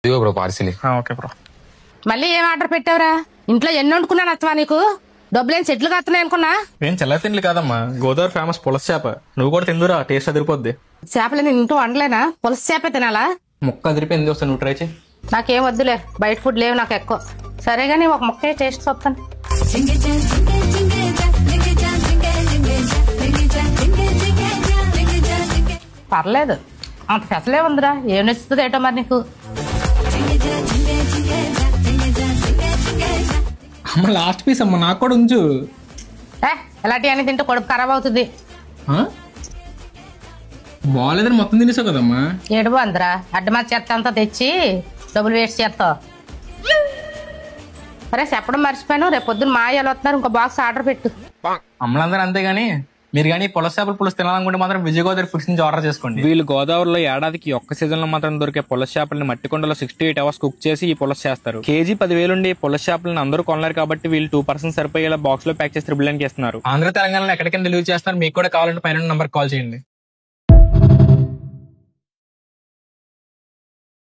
ఇదిగో bro parcel. Okay bro. మళ్ళీ ఏం ఆర్డర్ పెట్టావురా? ఇంట్లో ఎన్ని వండుకున్నా నచ్చవా నీకు? డబ్బులేం చెట్లు కాస్తున్నాయి అనుకున్నా. ఏం చల్ల తిండి కాదమ్మా, గోదావరి ఫేమస్ పులస చేప. నువ్వు కూడా తిందురా, టేస్ట్ అదిరిపోద్ది. చేపలు నేను ఇంట్లో వండలేనా? పులస చేపే తినాలా? ముక్క అదిరిపోయింది, వస్తా నువ్వు ట్రై చేయి. నాకేం వద్దులే, బయట ఫుడ్ లేవు నాకు ఎక్కువ. సరేగాని ఒక ముక్కే టేస్ట్ చూస్తాను. పర్లేదు, అంత పెసలే ఉందిరా. ఏం నచ్చుతుంది ఏటో మరి నీకు. అమ్మ లాస్ట్ పీస్ అమ్మ, నాకు కూడా ఉంచు. ఇలాంటివన్నీ తింటే కడుపు ఖరాబ్ అవుతుంది. బాగాలేదని మొత్తం తినేసావు కదమ్మా. ఏడు బాగుందిరా, అడ్డమా చెత్త అంతా తెచ్చి డబ్బులు వేస్ట్ చేస్తావు. అరే చెప్పడం మర్చిపోయాను, రేపు పొద్దున్న మా అయ్యలు వస్తున్నారు, ఇంకో బాక్స్ ఆర్డర్ పెట్టు. అమ్మలందరూ అంతే గానీ మీరు కానీ పులస చేపల పులుసు తినాలనుకుంటే మాత్రం విజయ గోదావరి ఫుడ్స్ నుంచి ఆర్డర్ చేసుకోండి. వీళ్ళు గోదావరిలో ఏడాదికి ఒక్క సీజన్ లో మాత్రం దొరికే పులస చేపలని మట్టికొండలో 68 hours కుక్ చేసి ఈ పులస చేస్తారు. కేజీ 10,000 ఉండి పులస చేపలను అందరూ కొనలేరు కాబట్టి వీళ్ళు 2% సరిపోయేలా బాక్స్ లో ప్యాక్ చేసి 999 ఇస్తున్నారు. ఆంధ్ర తెలంగాణలో ఎక్కడికైనా డెలివరీ చేస్తున్నారు. మీకు కూడా కావాలంటే పైన నంబర్ కాల్ చేయండి.